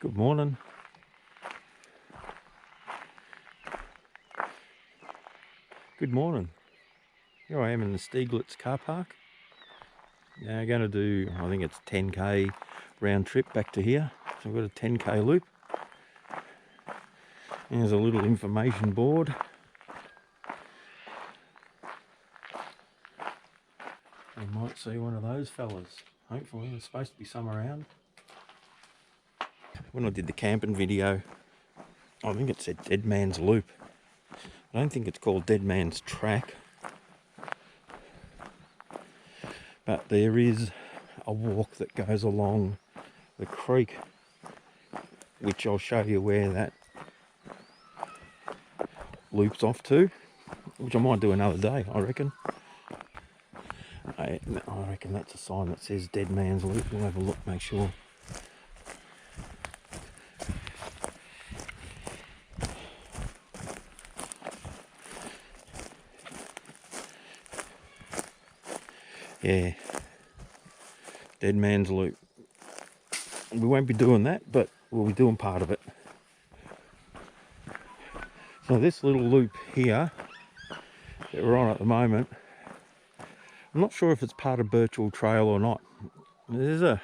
Good morning. Good morning. Here I am in the Steiglitz car park. Now I'm going to do, I think it's 10k round trip back to here. So I've got a 10k loop. There's a little information board. You might see one of those fellas. Hopefully there's supposed to be some around. When I did the camping video, I think it said Deadman's Loop. I don't think it's called Deadman's Track. But there is a walk that goes along the creek, which I'll show you where that loops off to, which I might do another day, I reckon. I reckon that's a sign that says Deadman's Loop. We'll have a look, make sure. Yeah, Deadman's Loop. We won't be doing that, but we'll be doing part of it. So this little loop here that we're on at the moment, I'm not sure if it's part of Burchell Trail or not. There's a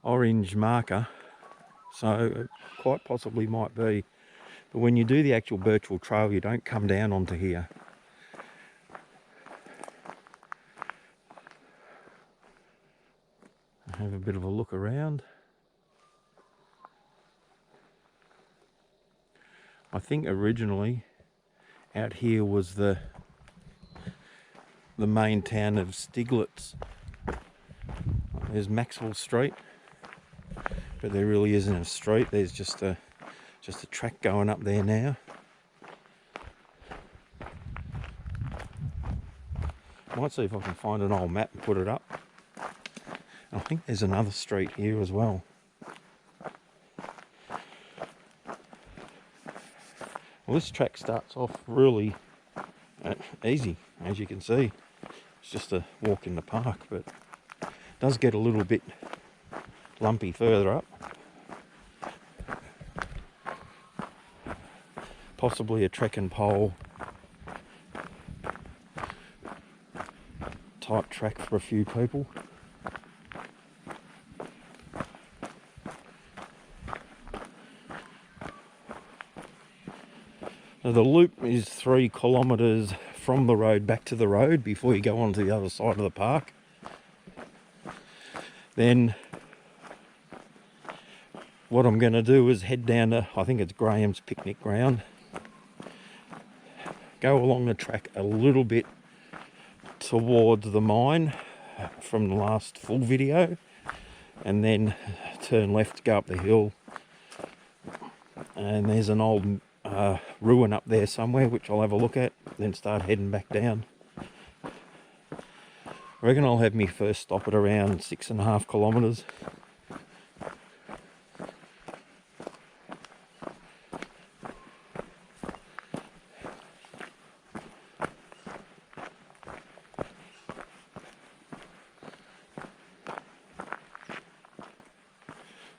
orange marker, so it quite possibly might be. But when you do the actual Burchell Trail, you don't come down onto here. Have a bit of a look around. I think originally out here was the main town of Steiglitz. There's Maxwell Street, but there really isn't a street. There's just a track going up there now. Might see if I can find an old map and put it up. I think there's another street here as well. Well, this track starts off really easy, as you can see. It's just a walk in the park, but it does get a little bit lumpy further up. Possibly a trekking pole type track for a few people. Now the loop is 3 kilometres from the road back to the road before you go on to the other side of the park. Then what I'm going to do is head down to, I think it's Graham's picnic ground, go along the track a little bit towards the mine from the last full video, and then turn left, go up the hill, and there's an old ruin up there somewhere which I'll have a look at, then start heading back down. I reckon I'll have my first stop at around 6.5 kilometres.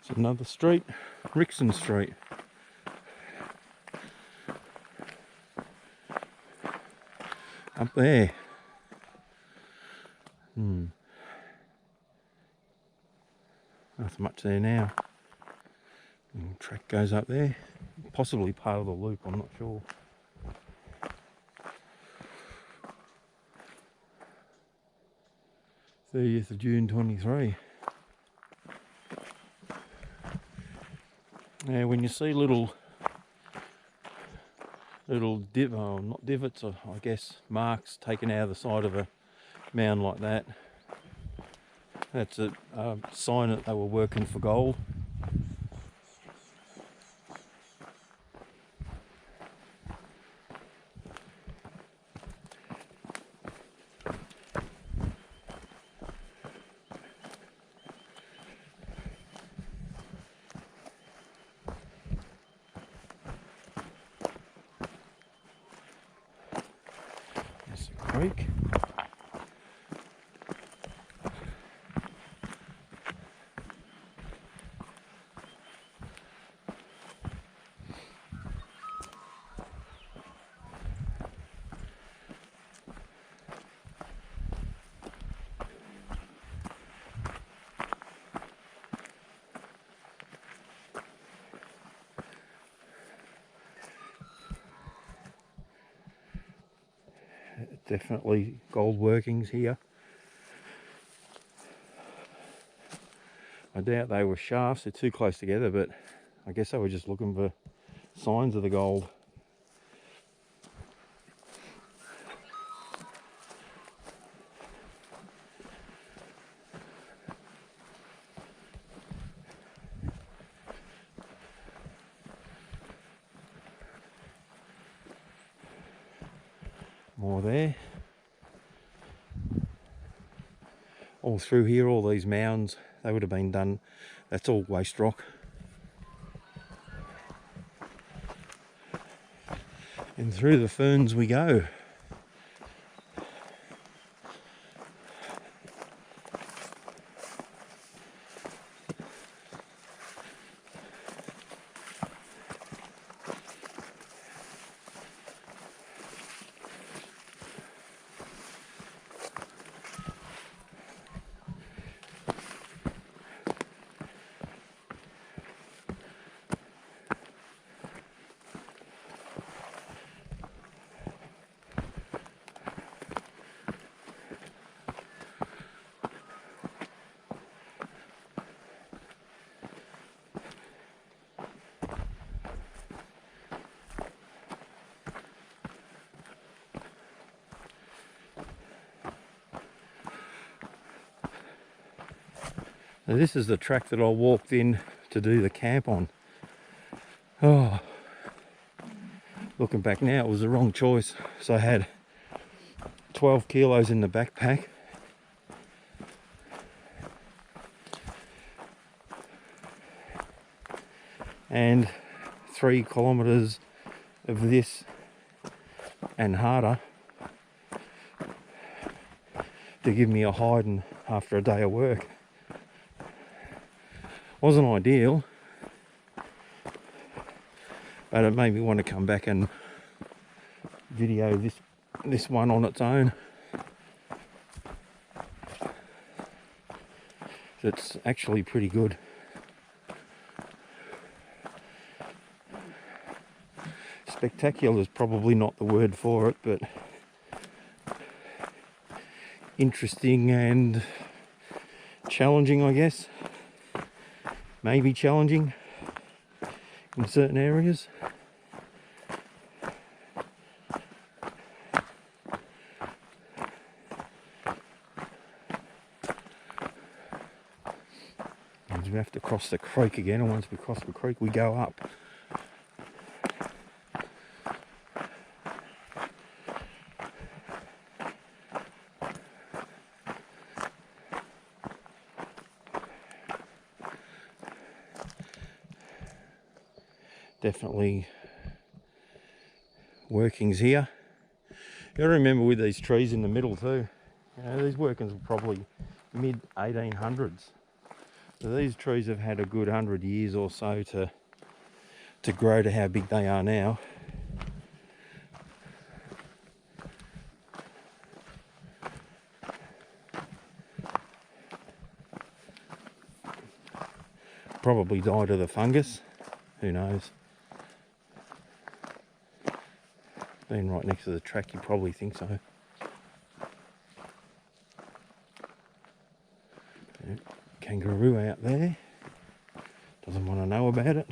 It's another street, Regent Street. Up there. Not much there now. The track goes up there. Possibly part of the loop, I'm not sure. June 30th, 23. Now when you see little not divots, or I guess marks taken out of the side of a mound like that, that's a sign that they were working for gold. Creek. Definitely gold workings here. I doubt they were shafts, they're too close together, but I guess they were just looking for signs of the gold. More there. All through here, all these mounds, they would have been done. That's all waste rock. And through the ferns we go. Now this is the track that I walked in to do the camp on. Oh, looking back now, it was the wrong choice. So I had 12 kilos in the backpack. And 3 kilometers of this and harder to give me a hiding after a day of work. Wasn't ideal, but it made me want to come back and video this one on its own. It's actually pretty good. Spectacular is probably not the word for it, but interesting and challenging, I guess. Maybe challenging in certain areas. And we have to cross the creek again, and once we cross the creek we go up. Definitely workings here. You got to remember with these trees in the middle too, you know, these workings were probably mid 1800s. So these trees have had a good 100 years or so to grow to how big they are now. Probably died of the fungus, who knows. Being right next to the track, you probably think so. Kangaroo out there, doesn't want to know about it.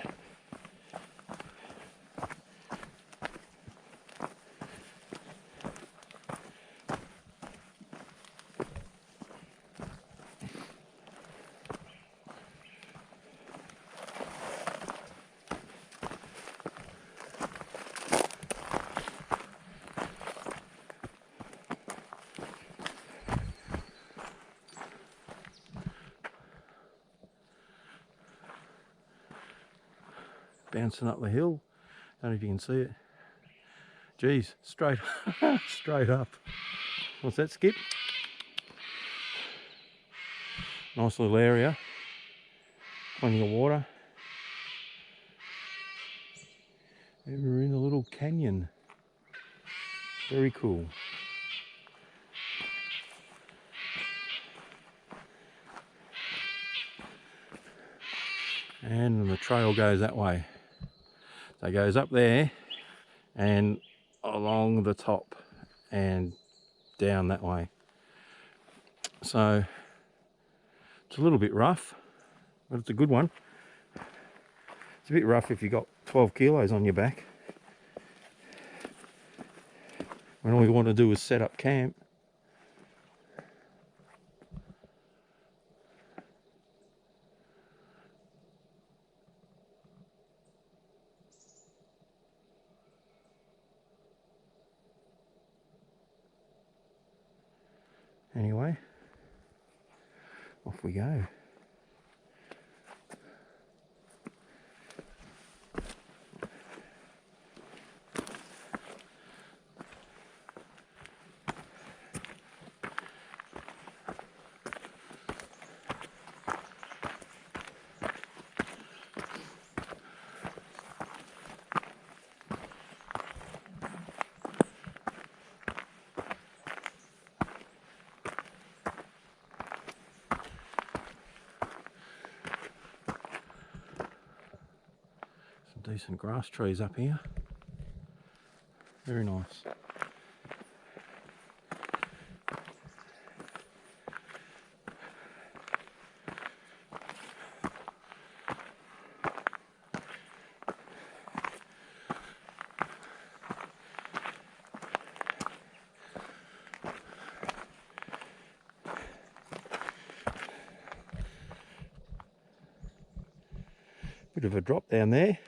Bouncing up the hill. Don't know if you can see it. Geez, straight straight up. What's that, Skip? Nice little area. Plenty of water. And we're in a little canyon. Very cool. And the trail goes that way. So it goes up there and along the top and down that way. So it's a little bit rough, but it's a good one. It's a bit rough if you've got 12 kilos on your back, when all you want to do is set up camp. Anyway, off we go. Decent grass trees up here. Very nice. Bit of a drop down there.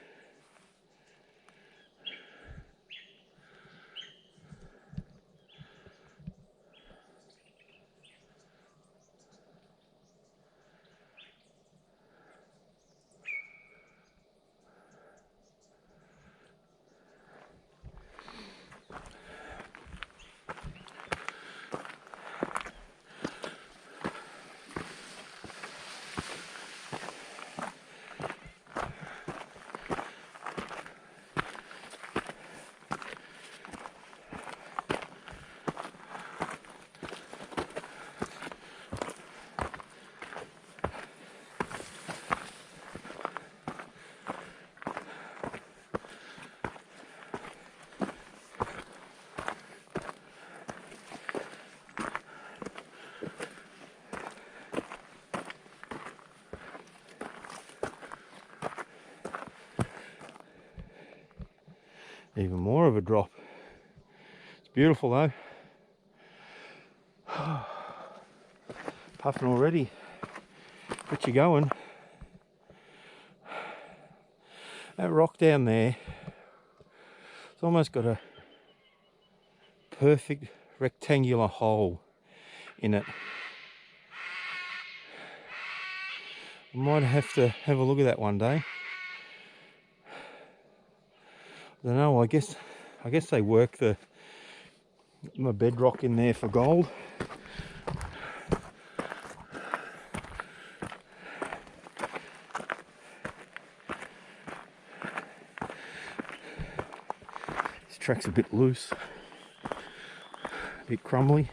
Even more of a drop. It's beautiful though. Puffing already. Get you going. That rock down there, it's almost got a perfect rectangular hole in it. I might have to have a look at that one day. I don't know, I guess they work my bedrock in there for gold. This track's a bit loose, a bit crumbly.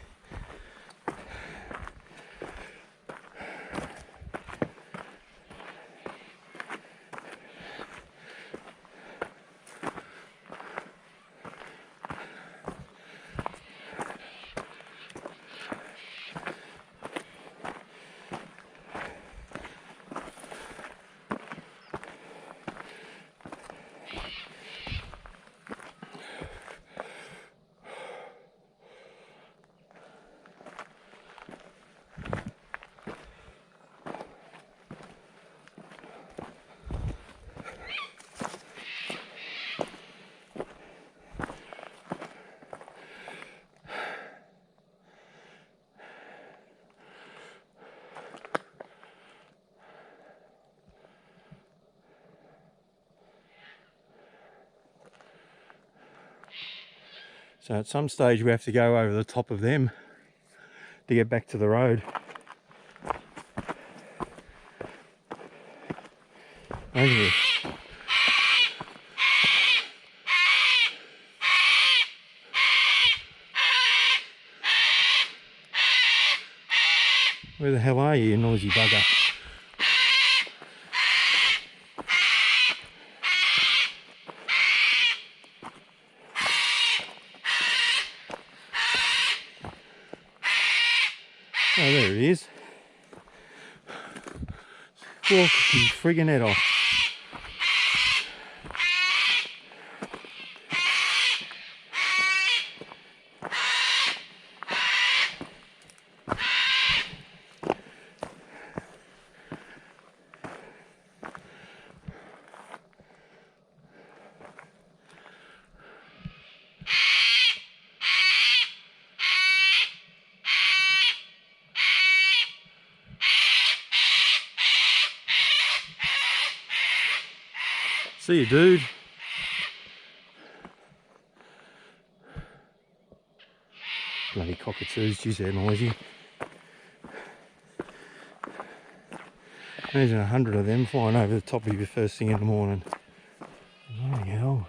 So at some stage we have to go over the top of them to get back to the road. Over here. Where the hell are you noisy bugger? Oh, there it is. Walk his friggin' head off. See you, dude. Bloody cockatoos, geez, they're noisy. Imagine 100 of them flying over the top of you first thing in the morning. Bloody hell.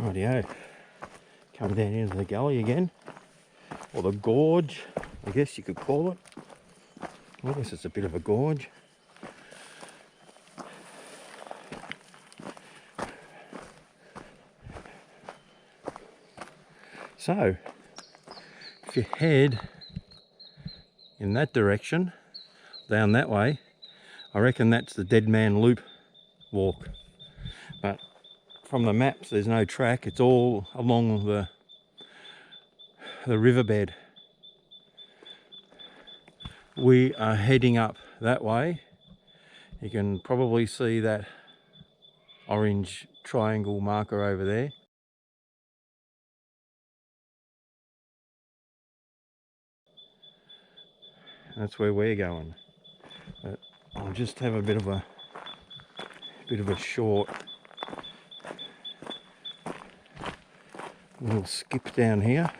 Rightio, come down into the gully again, or the gorge, I guess you could call it. I guess it's a bit of a gorge. So, if you head in that direction, down that way, I reckon that's the Deadman Loop walk. But from the maps, there's no track. It's all along the riverbed. We are heading up that way. You can probably see that orange triangle marker over there. That's where we're going. But I'll just have a bit of a short little skip down here.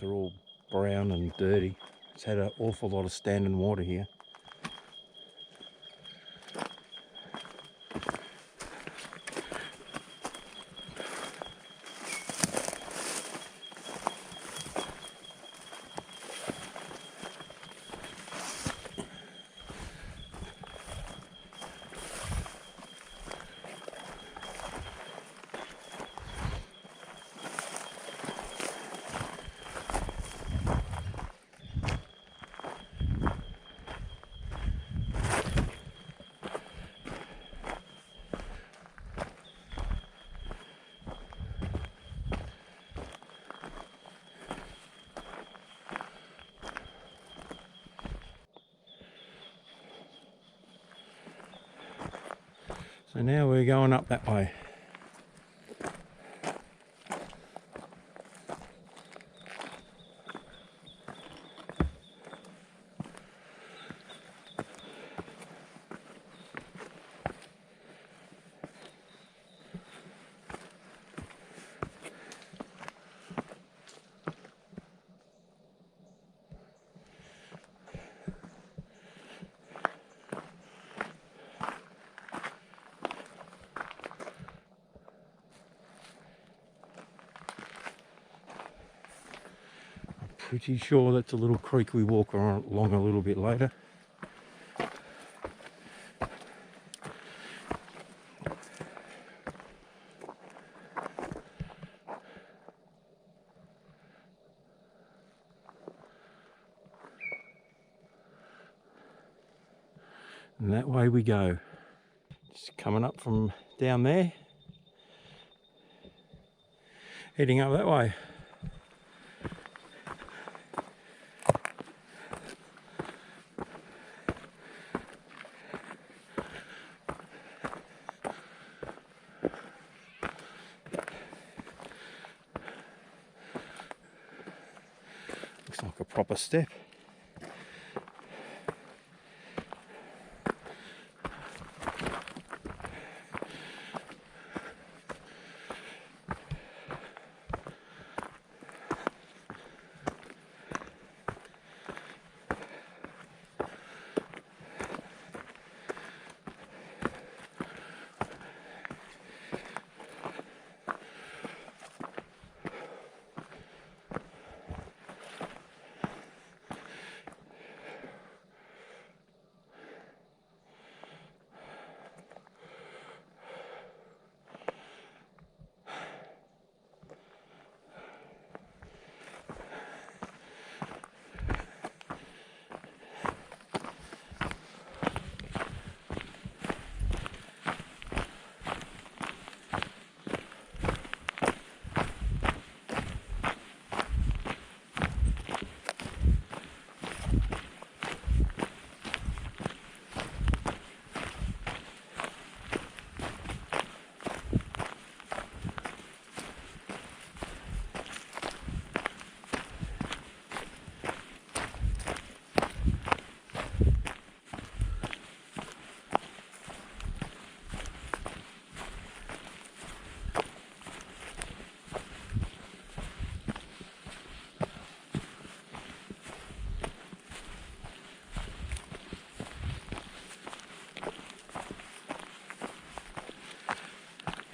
are all brown and dirty. It's had an awful lot of standing water here. So now we're going up that way. Pretty sure that's a little creek we walk along a little bit later. And that way we go. Just coming up from down there, heading up that way. Looks like a proper step.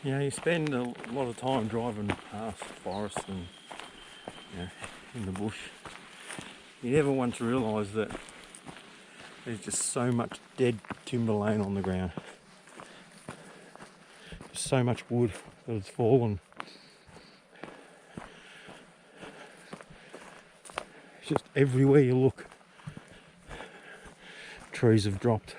You know, you spend a lot of time driving past forests and, you know, in the bush. You never once realise that there's just so much dead timber laying on the ground. Just so much wood that has fallen. It's just everywhere you look, trees have dropped.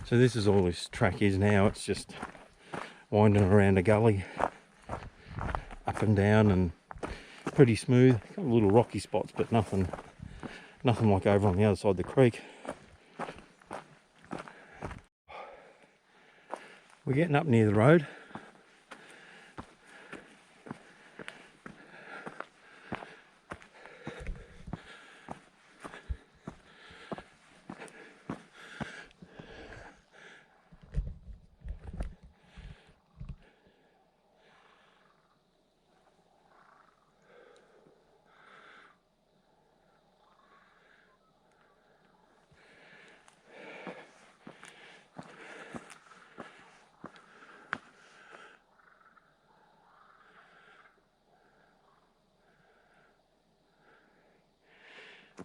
So this is all this track is now. It's just winding around a gully, up and down, and pretty smooth. Got little rocky spots, but nothing like over on the other side of the creek. We're getting up near the road.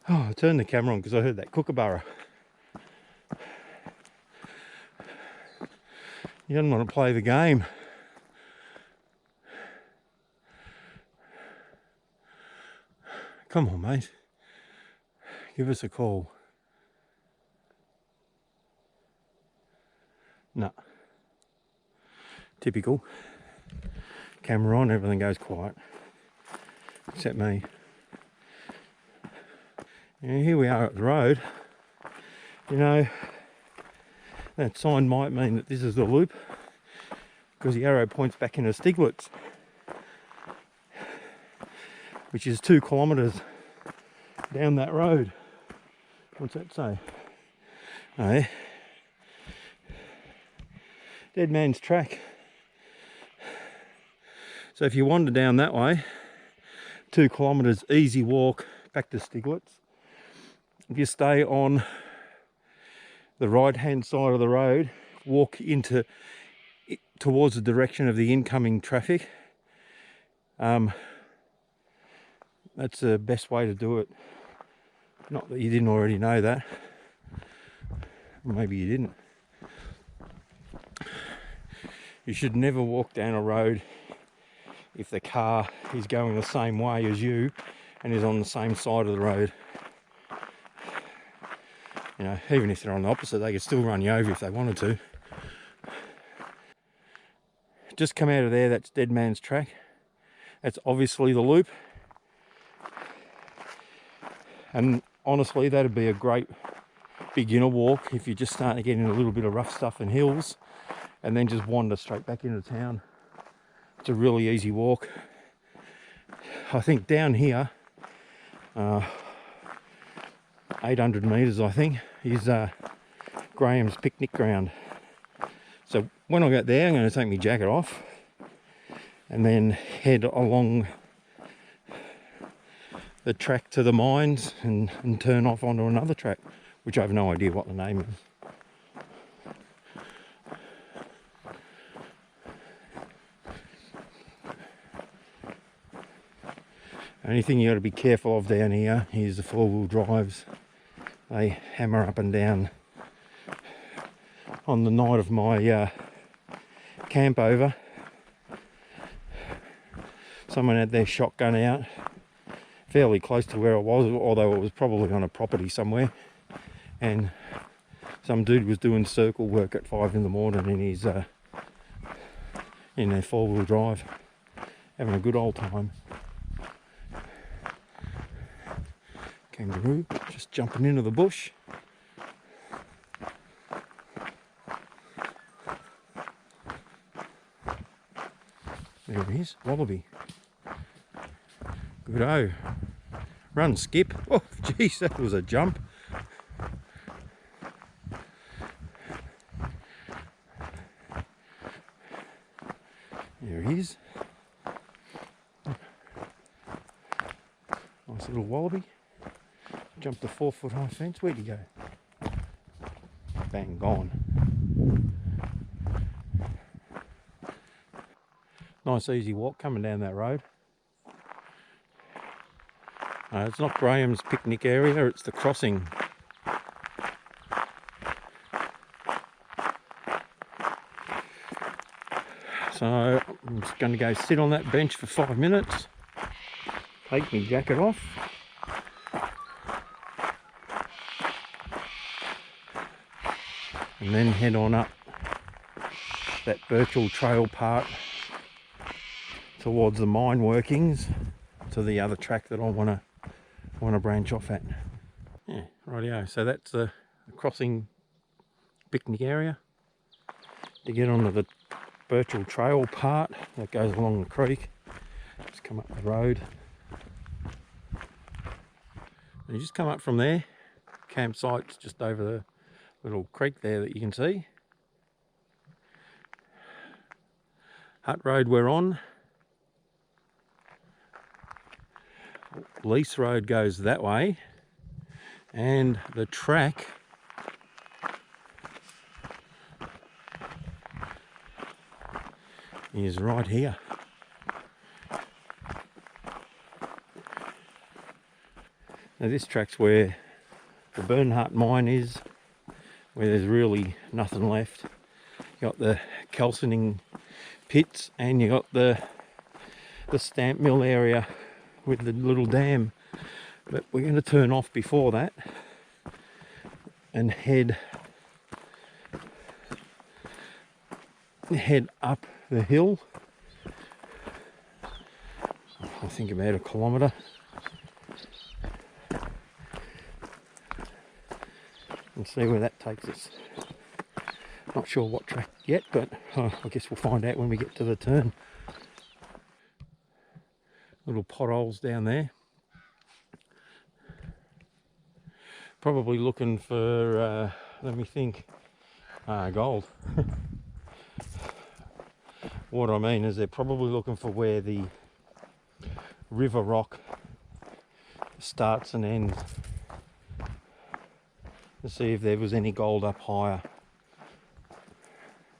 Oh, I turned the camera on because I heard that kookaburra. You don't want to play the game. Come on, mate. Give us a call. No. Typical. Camera on, everything goes quiet. Except me. And here we are at the road. You know, that sign might mean that this is the loop, because the arrow points back into Steiglitz, which is 2 kilometres down that road. What's that say? Oh, Deadman's track. So if you wander down that way, 2 kilometres easy walk back to Steiglitz. If you stay on the right hand side of the road, walk towards the direction of the incoming traffic, that's the best way to do it. Not that you didn't already know that. Maybe you didn't. You should never walk down a road if the car is going the same way as you and is on the same side of the road. You know, even if they're on the opposite, they could still run you over if they wanted to. Just come out of there, that's Deadman's track. That's obviously the loop. And honestly, that'd be a great beginner walk if you're just starting to get in a little bit of rough stuff and hills, and then just wander straight back into town. It's a really easy walk. I think down here, 800 metres I think, is Graham's picnic ground. So when I get there, I'm going to take my jacket off and then head along the track to the mines and turn off onto another track, which I have no idea what the name is. Only thing you got to be careful of down here is the 4-wheel drives. They hammer up and down. On the night of my camp over, someone had their shotgun out fairly close to where I was, although it was probably on a property somewhere, and some dude was doing circle work at 5 in the morning in his in their 4-wheel drive, having a good old time. Kangaroo just jumping into the bush. There he is, wallaby. Good-o. Run, Skip. Oh, geez, that was a jump. There he is. Nice little wallaby. Jumped a 4-foot high fence. Where'd he go? Bang, gone. Nice easy walk coming down that road. It's not Graham's picnic area, it's the crossing. So I'm just going to go sit on that bench for 5 minutes, take my jacket off, and then head on up that Burchell Trail part towards the mine workings to the other track that I want to branch off at. Yeah, rightio. So that's the crossing picnic area. To get onto the Burchell Trail part that goes along the creek, just come up the road. And you just come up from there. Campsite's just over the little creek there that you can see. Hut road we're on. Lease road goes that way, and the track is right here. Now this track's where the Bernhardt mine is, where there's really nothing left. You got the calcining pits, and you got the stamp mill area with the little dam. But we're going to turn off before that and head up the hill. I think about 1 kilometre. And see where that takes us. Not sure what track yet, but I guess we'll find out when we get to the turn. Little potholes down there. Probably looking for, let me think, gold. What I mean is they're probably looking for where the river rock starts and ends, to see if there was any gold up higher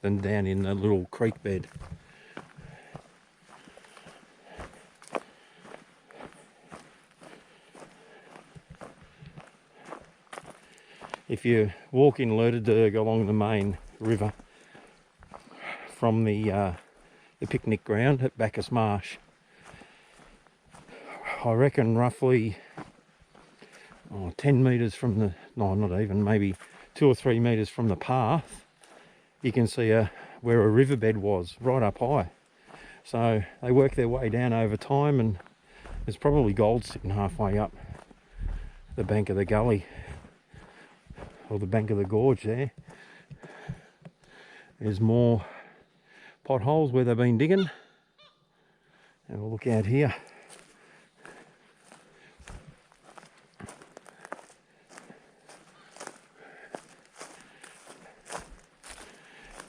than down in the little creek bed. If you walk in Lerderderg along the main river from the picnic ground at Bacchus Marsh, I reckon roughly 10 metres from the, no, not even, maybe 2 or 3 metres from the path, you can see where a riverbed was, right up high. So they work their way down over time, and there's probably gold sitting halfway up the bank of the gully, or the bank of the gorge there. There's more potholes where they've been digging. And we'll look out here.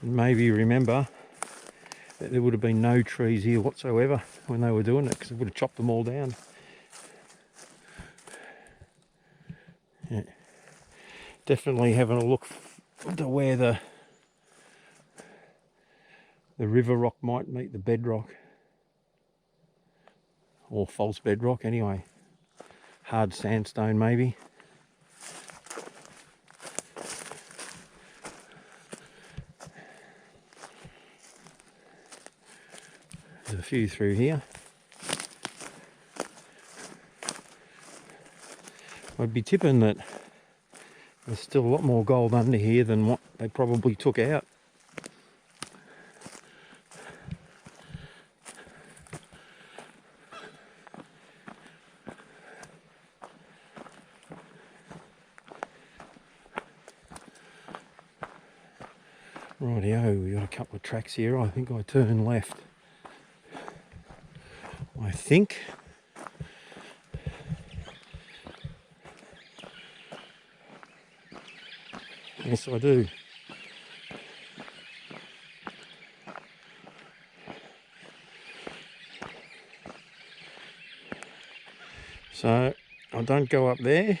Maybe remember that there would have been no trees here whatsoever when they were doing it, because they would have chopped them all down. Yeah. Definitely having a look to where the river rock might meet the bedrock, or false bedrock anyway. Hard sandstone maybe. There's a few through here. I'd be tipping that there's still a lot more gold under here than what they probably took out. Rightio, we got a couple of tracks here. I think I turn left. I think. Yes, I do. So I don't go up there.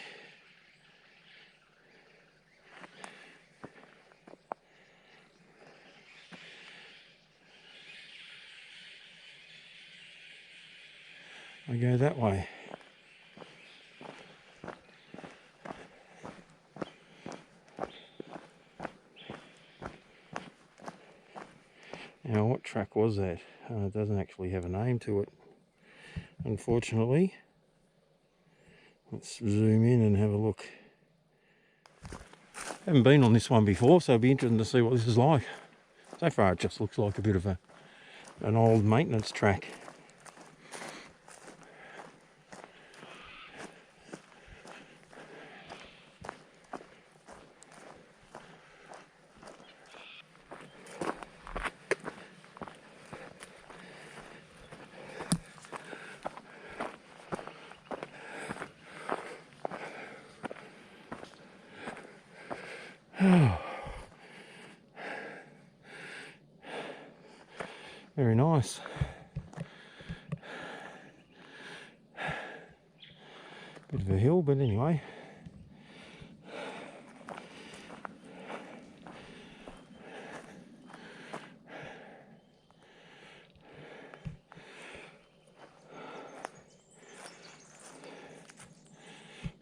I go that way. Now, what track was that? It doesn't actually have a name to it, unfortunately. Let's zoom in and have a look. Haven't been on this one before, so it'll be interesting to see what this is like. So far it just looks like a bit of an old maintenance track. Very nice. Bit of a hill, but anyway.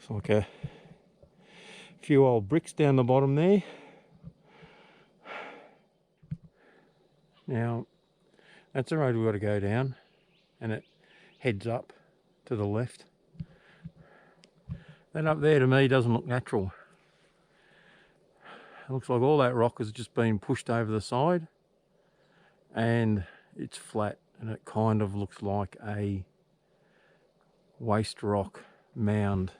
It's like a few old bricks down the bottom there. Now, that's the road we've got to go down, and it heads up to the left. That up there to me doesn't look natural. It looks like all that rock has just been pushed over the side, and it's flat, and it kind of looks like a waste rock mound.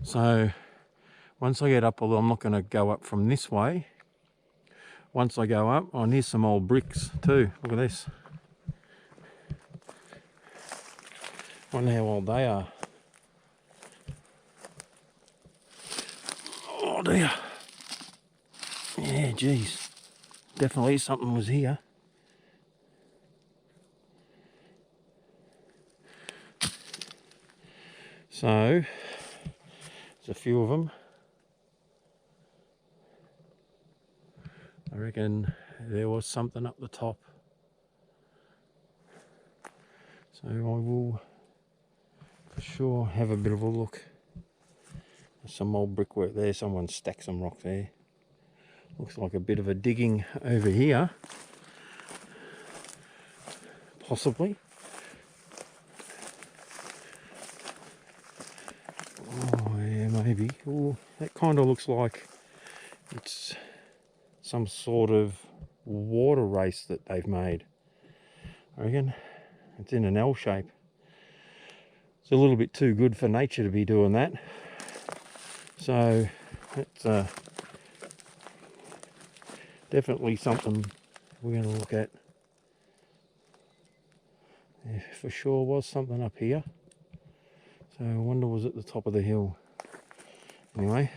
So once I get up, although I'm not going to go up from this way, once I go up, oh, and here's some old bricks too. Look at this. Wonder how old they are. Oh dear. Yeah, geez. Definitely something was here. So, there's a few of them. I reckon there was something up the top. So I will for sure have a bit of a look. There's some old brickwork there. Someone stacked some rock there. Looks like a bit of a digging over here. Possibly. Oh yeah, maybe. Oh, that kind of looks like it's some sort of water race that they've made. I reckon it's in an L shape. It's a little bit too good for nature to be doing that. So it's definitely something we're going to look at. There for sure was something up here. So I wonder was at the top of the hill. Anyway,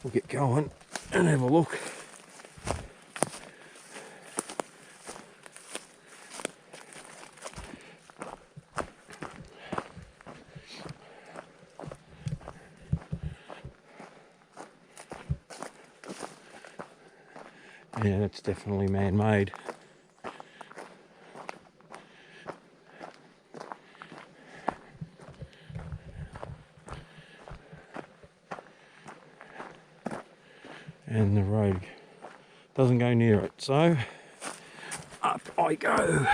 we'll get going and have a look. Yeah, that's definitely man-made. And the road doesn't go near it, so up I go.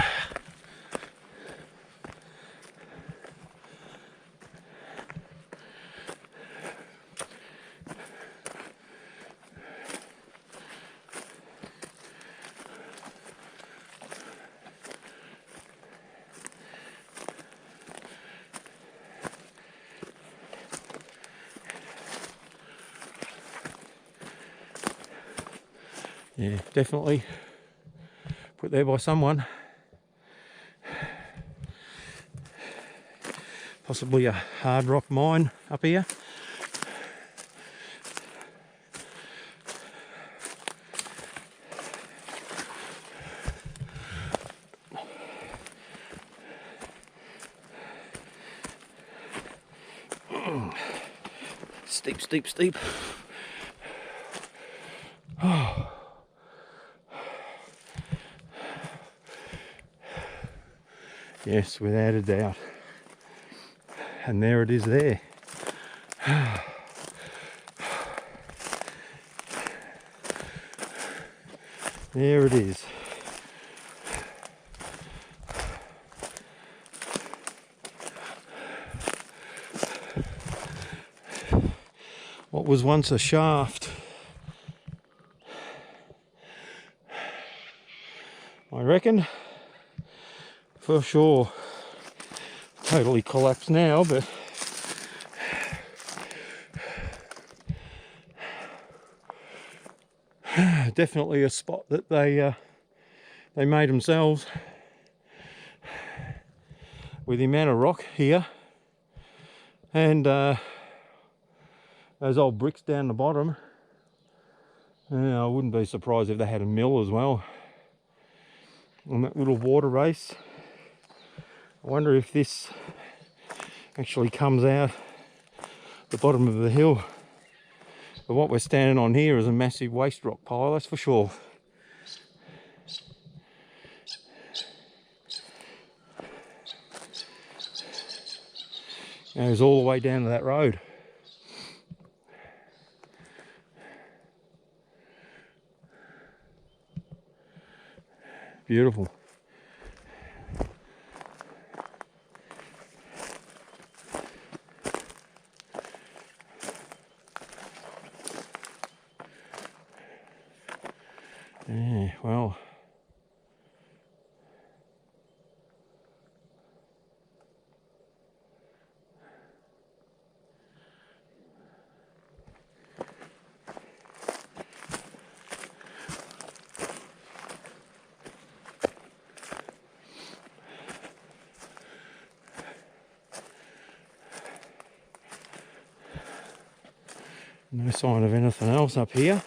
Yeah, definitely put there by someone. Possibly a hard rock mine up here. Steep, steep, steep. Oh. Yes, without a doubt. And there it is there. There it is. What was once a shaft, I reckon, for sure. Totally collapsed now, but definitely a spot that they made themselves with the amount of rock here and those old bricks down the bottom. I wouldn't be surprised if they had a mill as well on that little water race. I wonder if this actually comes out the bottom of the hill. But what we're standing on here is a massive waste rock pile, that's for sure. Goes all the way down to that road. Beautiful. Yeah, well, no sign of anything else up here,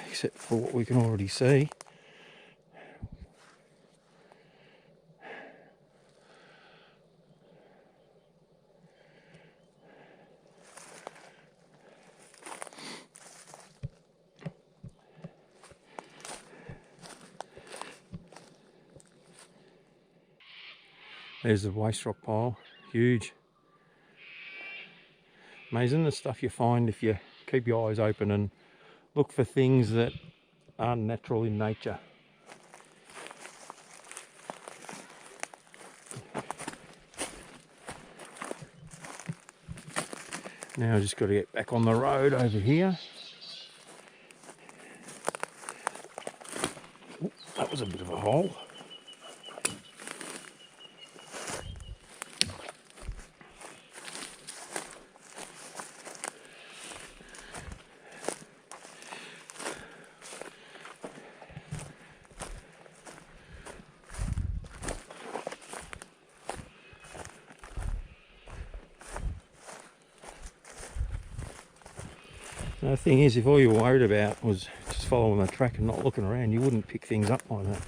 except for what we can already see. There's the waste rock pile, huge. Amazing the stuff you find if you keep your eyes open and look for things that aren't natural in nature. Now I just got to get back on the road over here. Ooh, that was a bit of a hole. The thing is, if all you were worried about was just following the track and not looking around, you wouldn't pick things up like that.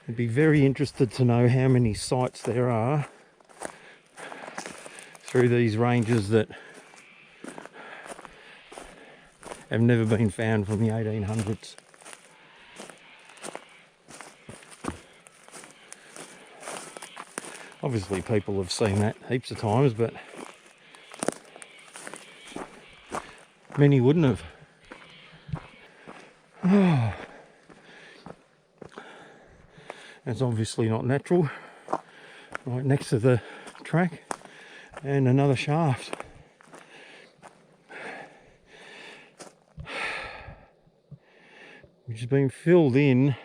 I'd be very interested to know how many sites there are through these ranges that have never been found from the 1800s. Obviously people have seen that heaps of times, but many wouldn't have. Oh. It's obviously not natural, right next to the track, and another shaft. Which has been filled in,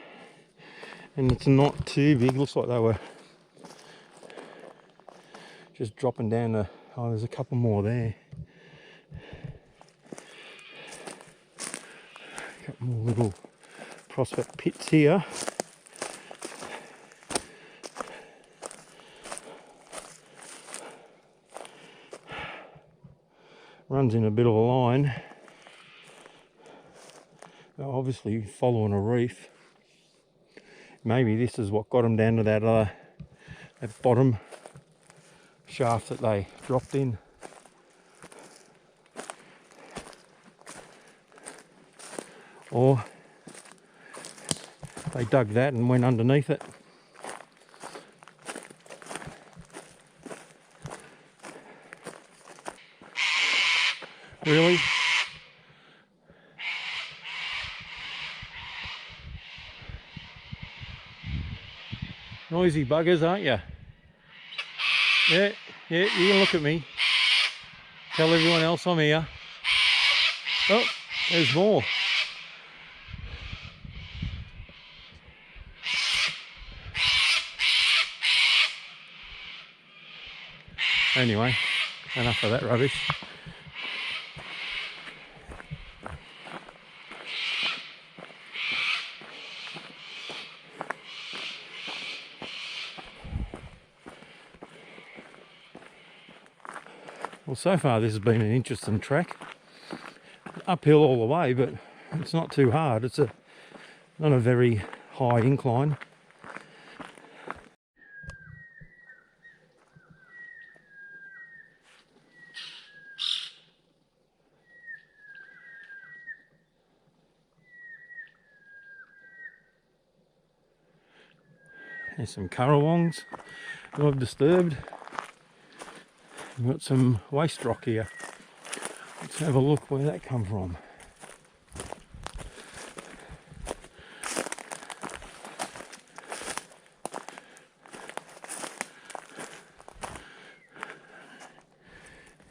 and it's not too big. Looks like they were just dropping down the, oh, there's a couple more there. A couple more little prospect pits here. Runs in a bit of a line. They're obviously following a reef. Maybe this is what got them down to that bottom shaft that they dropped in. Or they dug that and went underneath it. Really? Noisy buggers, aren't you? Yeah, you can look at me. Tell everyone else I'm here. Oh, there's more. Anyway, enough of that rubbish. Well, so far this has been an interesting track. Uphill all the way, but it's not too hard. It's not a very high incline. There's some currawongs that I've disturbed. We've got some waste rock here. Let's have a look where that come from.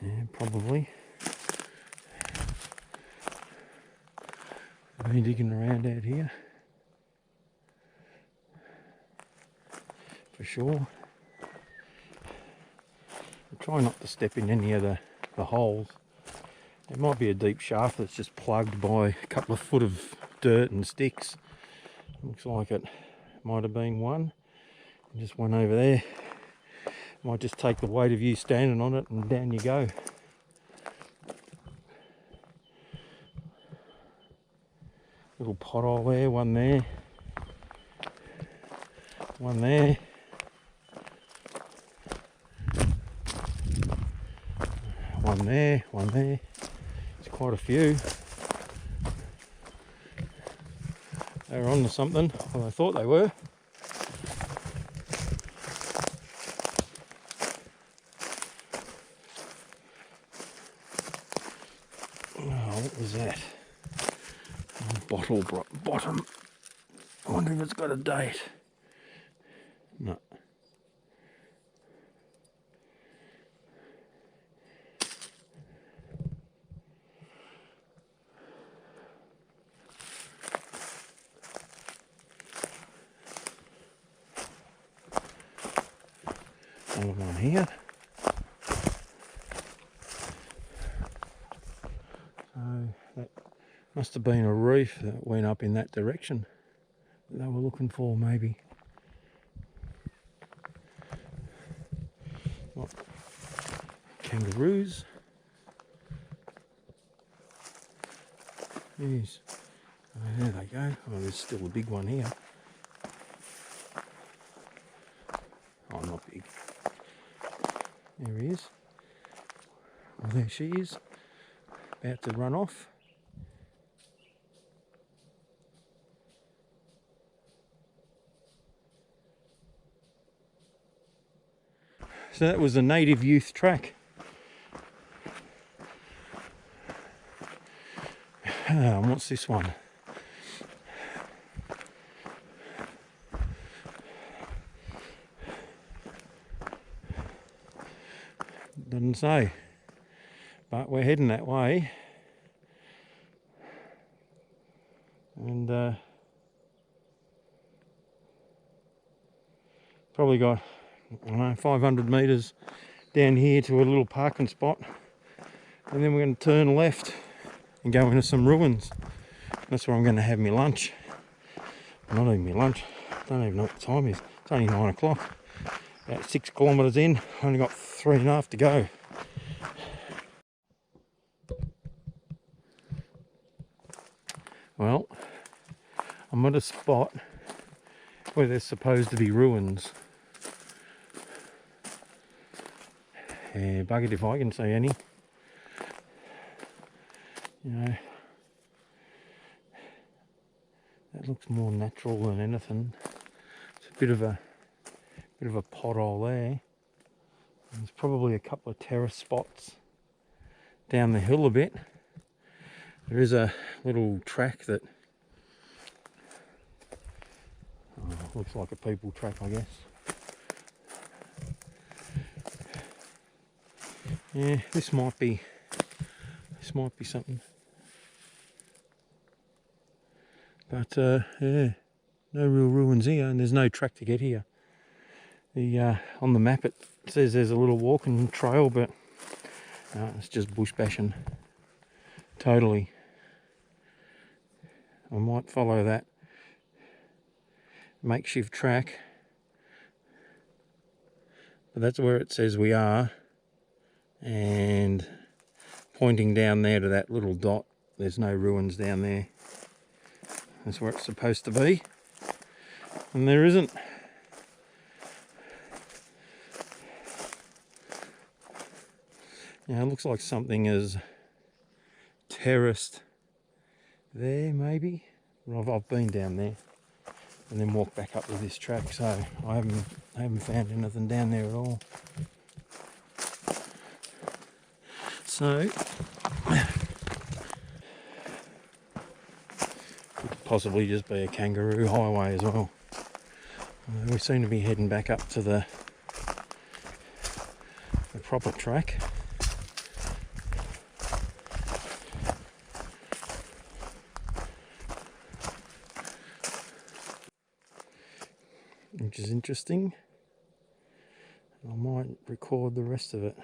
Yeah, probably. I've been digging around out here. For sure. I try not to step in any of the holes. There might be a deep shaft that's just plugged by a couple of foot of dirt and sticks. Looks like it might have been one. Just one over there. Might just take the weight of you standing on it and down you go. Little pothole there, one there. One there. One there, one there. It's quite a few. They were on to something. Well, I thought they were. Oh, what was that? Bottle bottom. I wonder if it's got a date. No. Another one here. So that must have been a reef that went up in that direction that they were looking for, maybe. What? Kangaroos. Yes. Oh, there they go. Oh, there's still a big one here. Oh, not big. There he is. Well, there she is. About to run off. So that was a native youth track. What's this one? Doesn't say, but we're heading that way, and probably got, I don't know, 500 metres down here to a little parking spot, and then we're going to turn left and go into some ruins. That's where I'm going to have my lunch. Not even my lunch, I don't even know what the time is. It's only 9 o'clock. About 6 kilometres in, only got 3.5 to go. Well, I'm at a spot where there's supposed to be ruins. Yeah, buggered if I can see any. You know, that looks more natural than anything. It's a bit of a pothole there. There's probably a couple of terrace spots down the hill a bit. There is a little track that looks like a people track, I guess. Yeah, this might be something. But yeah, no real ruins here, and there's no track to get here. On the map it says there's a little walking trail, but it's just bush bashing. Totally. I might follow that makeshift track, but that's where it says we are, and pointing down there to that little dot, there's no ruins down there. That's where it's supposed to be, and there isn't. Yeah, it looks like something is terraced there, maybe. I've been down there. and then walk back up to this track. So I haven't found anything down there at all. So could possibly just be a kangaroo highway as well. We seem to be heading back up to the proper track. Which is interesting. I might record the rest of it.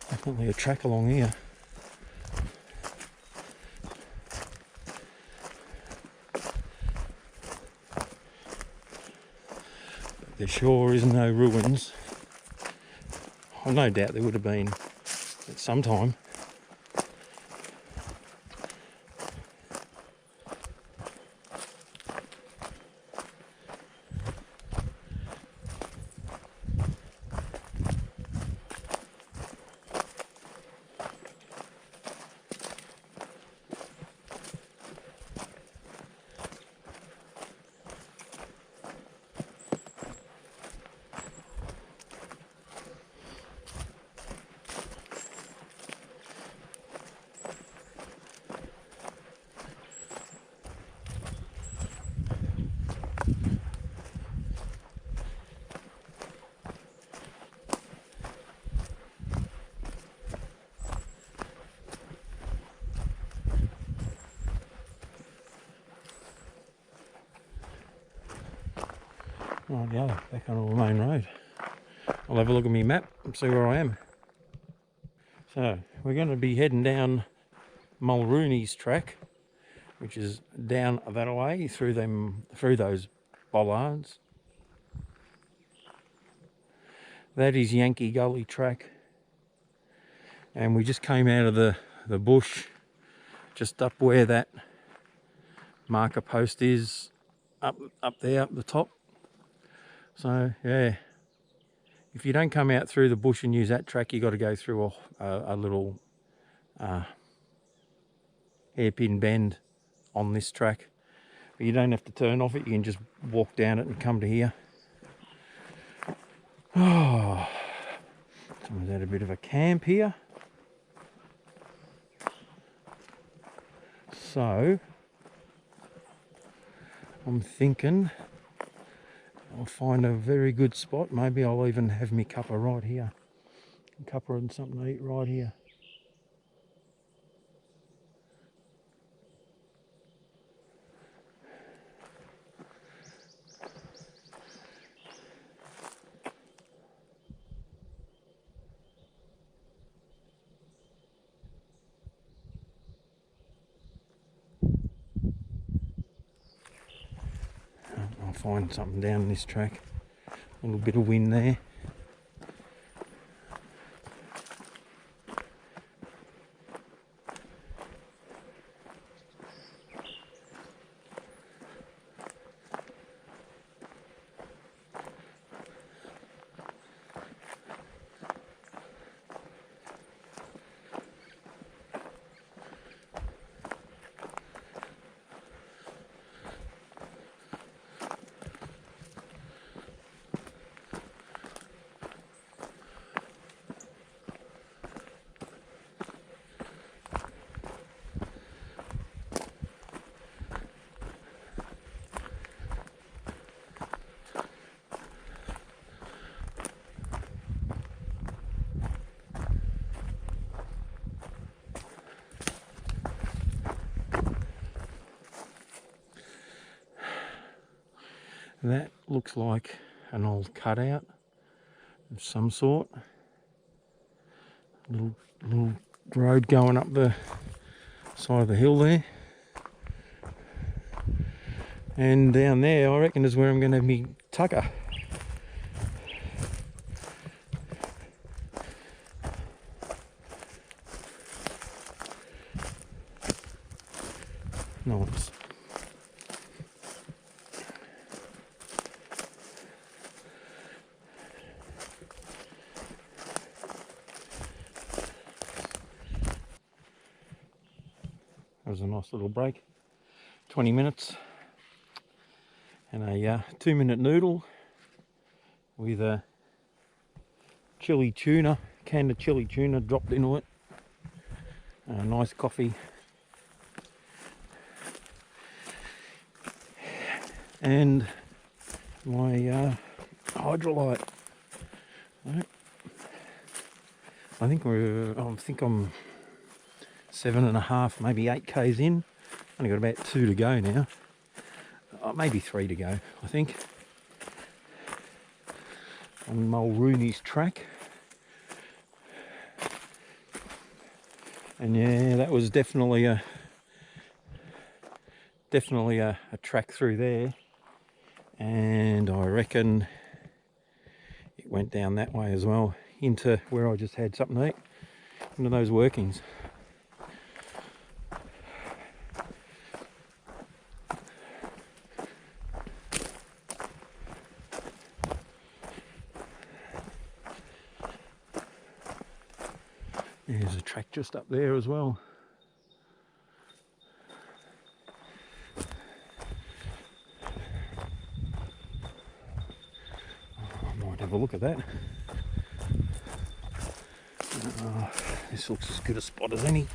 Definitely a track along here. But there sure is no ruins. Oh, no doubt there would have been at some time. Right, yeah, back on the main road. I'll have a look at my map and see where I am. So we're going to be heading down Mulrooney's track, which is down that way through those bollards. That is Yankee Gully track, and we just came out of the bush just up where that marker post is, up there, up the top. So yeah, if you don't come out through the bush and use that track, you got to go through a little hairpin bend on this track. But you don't have to turn off it, you can just walk down it and come to here. Oh, someone's had a bit of a camp here. So I'm thinking I'll find a very good spot. Maybe I'll even have me cuppa right here. Cuppa and something to eat right here. I'll find something down this track. A little bit of wind there. That looks like an old cutout of some sort. Little road going up the side of the hill there. And down there, I reckon, is where I'm going to have me tucker. Nice. was a nice little break. 20 minutes. And a 2-minute noodle with a chili tuna, can of chili tuna dropped into it. A nice coffee. And my hydrolyte. I think I'm 7.5, maybe 8 k's in. Only got about 2 to go now. Maybe 3 to go, I think. On Mulrooney's track. And yeah, that was definitely a track through there. And I reckon it went down that way as well, into where I just had something to eat, into those workings. There's a track just up there as well. I might have a look at that. This looks as good a spot as any.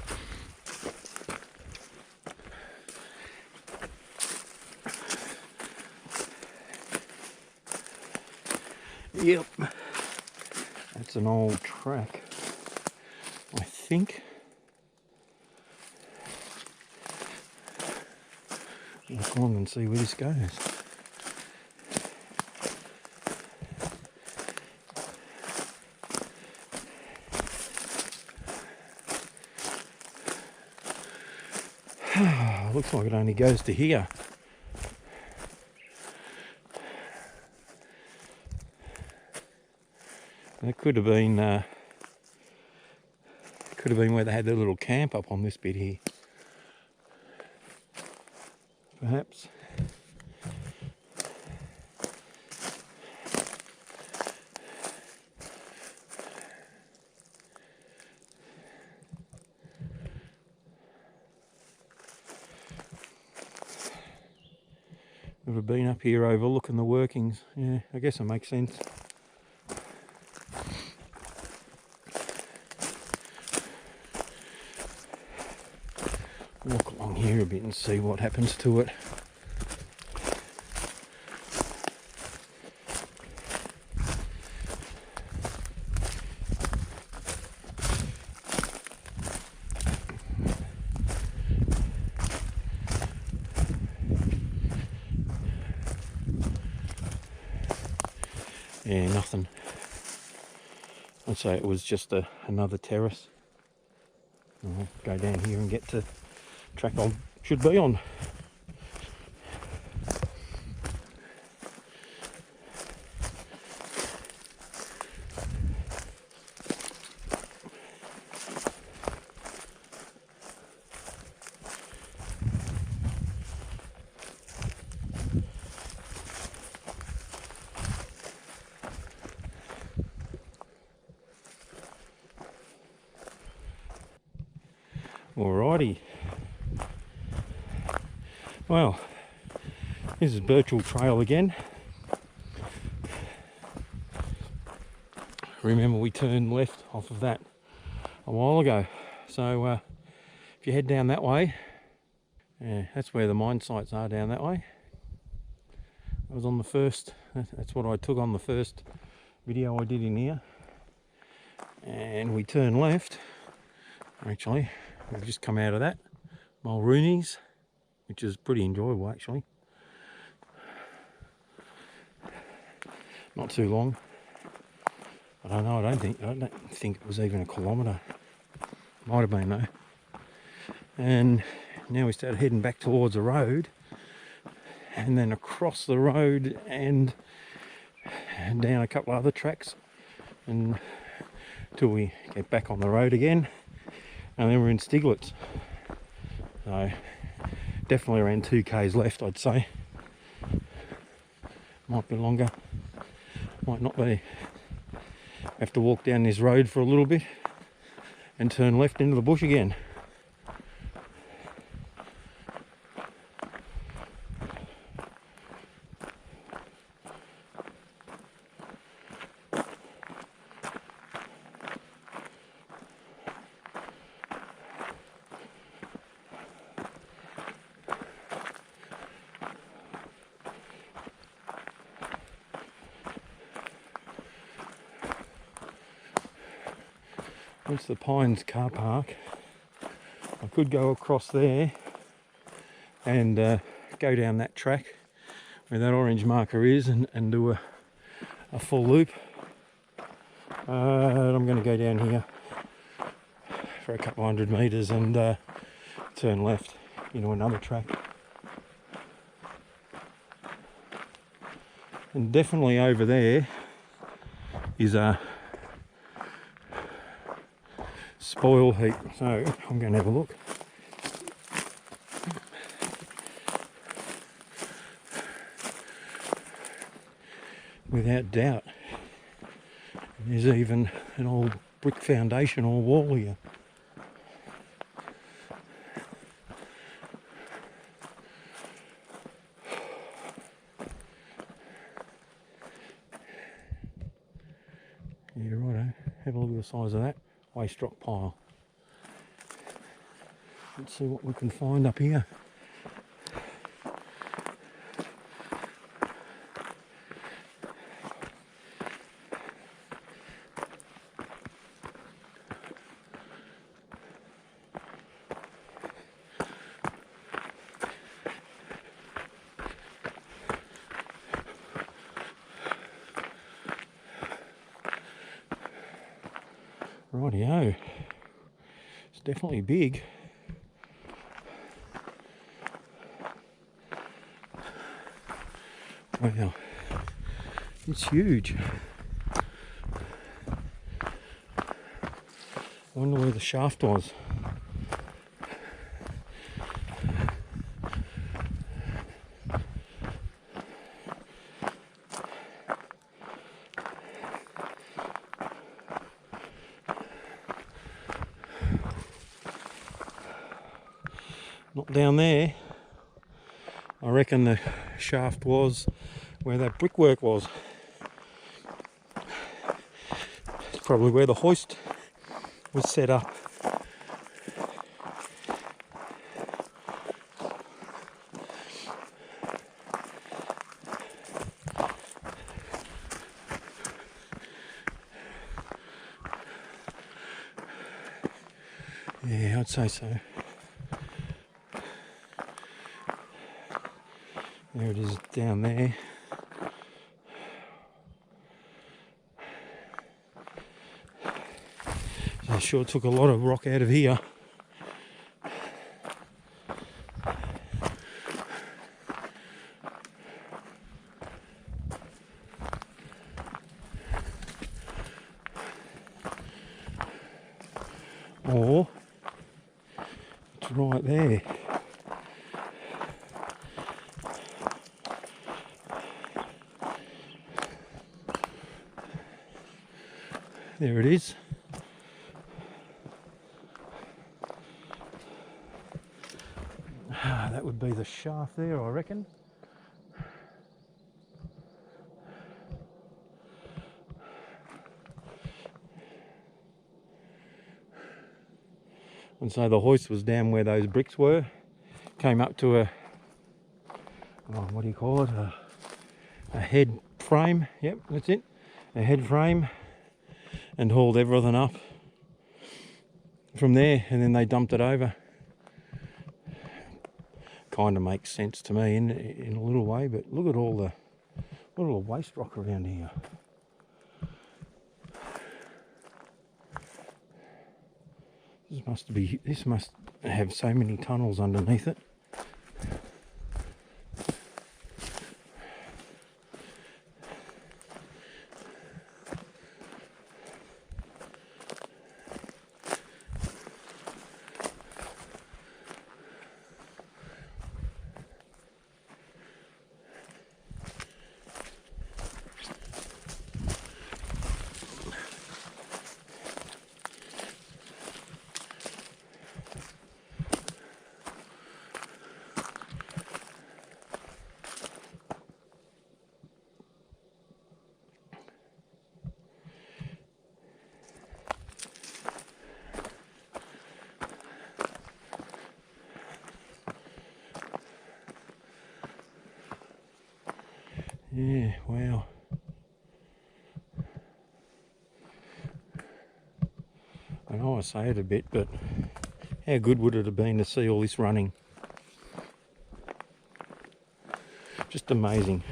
Yep, that's an old track, I think. Look along and see where this goes. Looks like it only goes to here. That could have been where they had their little camp up on this bit here. Perhaps. Would have been up here overlooking the workings. Yeah, I guess it makes sense. Walk along here a bit and see what happens to it. Yeah, nothing. I'd say it was just another terrace. I'll go down here and get to track I should be on. Alrighty. Well, this is Burchell Trail again. Remember we turned left off of that a while ago. So if you head down that way, yeah, that's where the mine sites are, down that way. I was on the first, that's what I took on the first video I did in here. And we turn left, actually. We've just come out of that, Mulrooney's, which is pretty enjoyable actually. Not too long. I don't know, I don't think it was even a kilometre. Might have been though. And now we start heading back towards the road, and then across the road and down a couple of other tracks, and until we get back on the road again. And then we're in Steiglitz. So definitely around 2 k's left, I'd say. Might be longer, might not be. Have to walk down this road for a little bit and turn left into the bush again. That's the Pines car park. I could go across there and go down that track where that orange marker is and do a full loop. I'm going to go down here for a couple 100 metres and turn left into another track. And definitely over there is a spoil heap, so I'm going to have a look. Without doubt, there's even an old brick foundation or wall here. Yeah, righto. Have a look at the size of that waste rock pile. Let's see what we can find up here. Rightio. It's definitely big. Wow, it's huge. I wonder where the shaft was. Not down there. I reckon the shaft was where that brickwork was. It's probably where the hoist was set up. Yeah, I'd say so. There it is down there. So it sure took a lot of rock out of here. Or it's right there. There it is. That would be the shaft there, I reckon. And so the hoist was down where those bricks were. Came up to a, oh, what do you call it? A head frame. Yep, that's it. A head frame. And hauled everything up from there, and then they dumped it over. Kind of makes sense to me in a little way, but look at all the waste rock around here. This must have so many tunnels underneath it. Yeah, wow. I know I say it a bit, but how good would it have been to see all this running? Just amazing.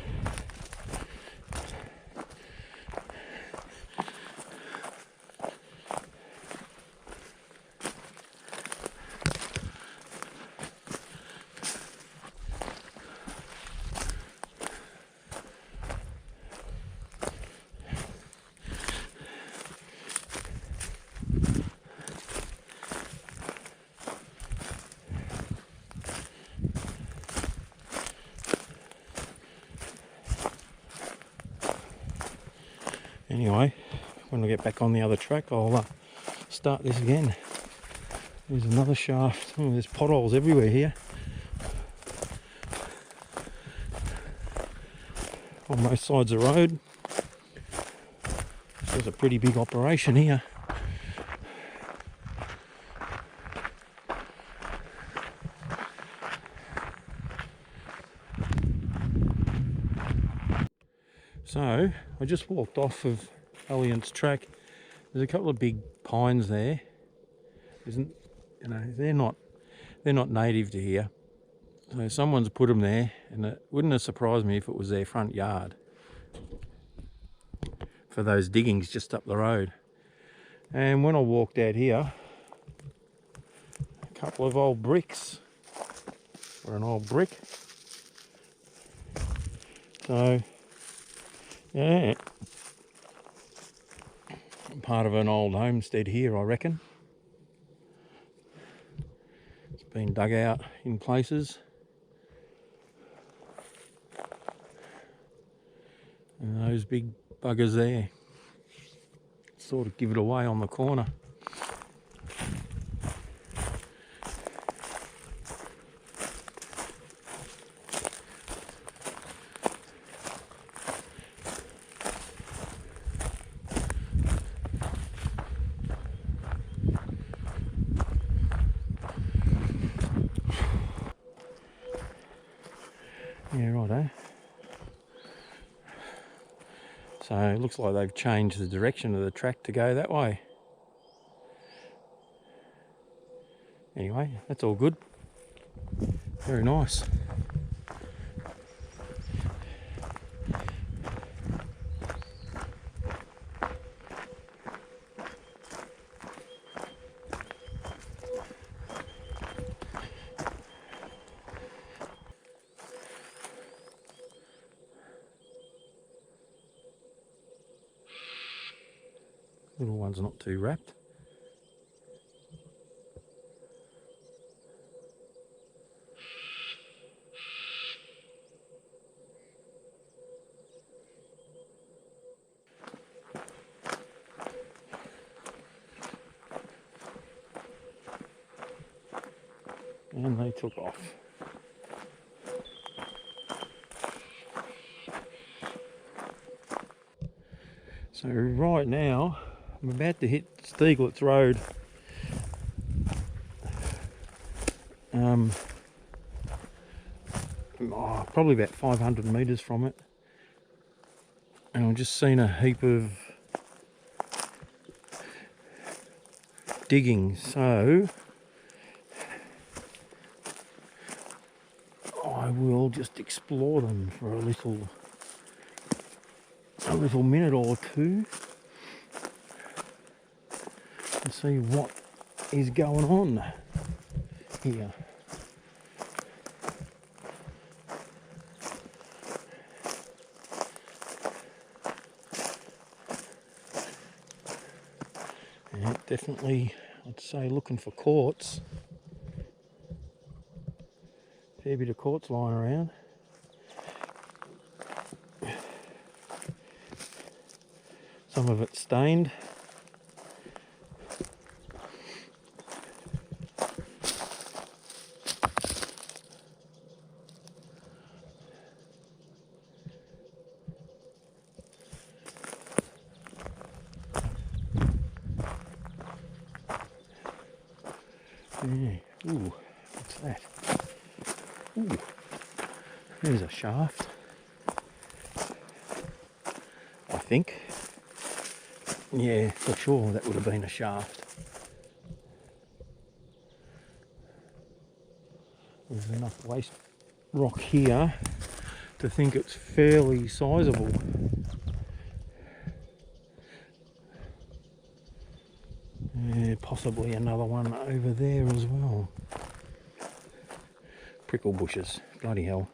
Anyway, when I get back on the other track, I'll start this again. There's another shaft. Oh, there's potholes everywhere here. On both sides of the road. There's a pretty big operation here. So, I just walked off of Alliance track. There's a couple of big pines there. They're not native to here. So someone's put them there, and it wouldn't have surprised me if it was their front yard for those diggings just up the road. And when I walked out here, a couple of old bricks, or an old brick. So, yeah, part of an old homestead here, I reckon. It's been dug out in places. And those big buggers there sort of give it away on the corner. Yeah, righto. So it looks like they've changed the direction of the track to go that way. Anyway, that's all good. Very nice. Little one's not too wrapped. And they took off. So right now, I'm about to hit Steiglitz Rd. Probably about 500 metres from it. And I've just seen a heap of digging, so I will just explore them for a little minute or two and see what is going on here. Yeah, definitely, I'd say looking for quartz. Fair bit of quartz lying around. Some of it stained. Yeah. Ooh, what's that? Ooh, there's a shaft, I think. Yeah, for sure that would have been a shaft. There's enough waste rock here to think it's fairly sizable. Yeah, possibly another one over there as well. Prickle bushes, bloody hell.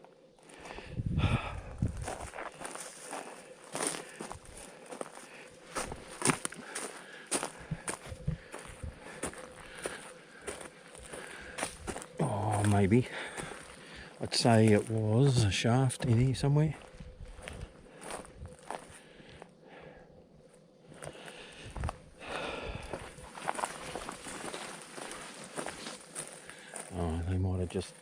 Oh, maybe. I'd say it was a shaft in here somewhere. Oh, they might have just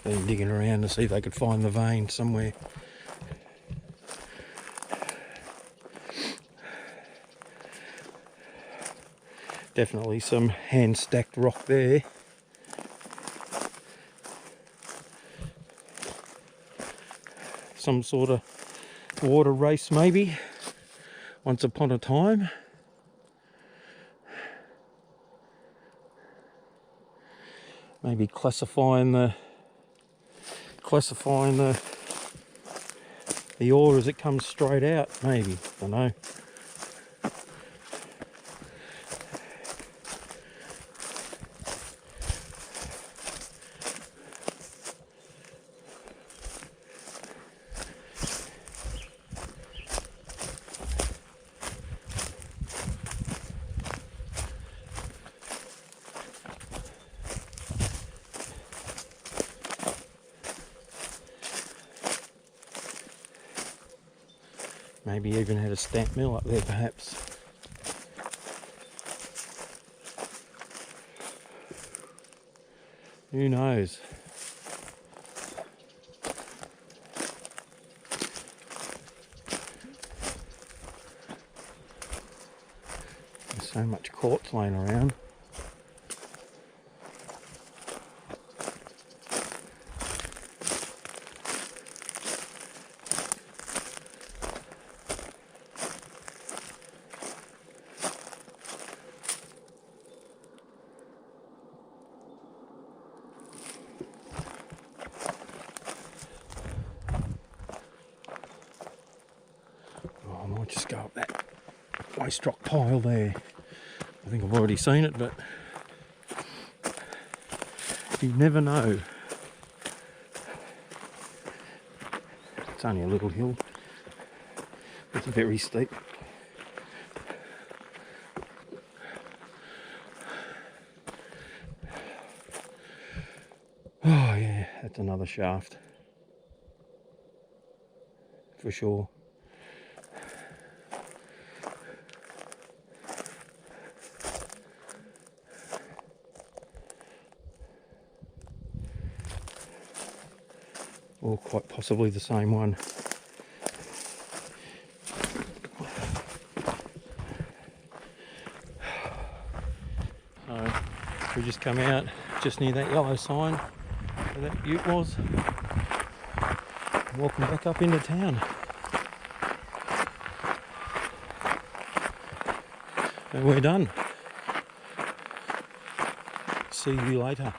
been digging around to see if they could find the vein somewhere. Definitely some hand stacked rock there. Some sort of water race maybe, once upon a time. Maybe classifying the ore as it comes straight out, maybe, I don't know. Maybe even had a stamp mill up there, perhaps. Who knows? There's so much quartz laying around. Just go up that waste rock pile there. I think I've already seen it, but you never know. It's only a little hill. It's very steep. Oh yeah, that's another shaft. For sure. Or quite possibly the same one. So we just come out just near that yellow sign where that ute was. Walking back up into town. And we're done. See you later.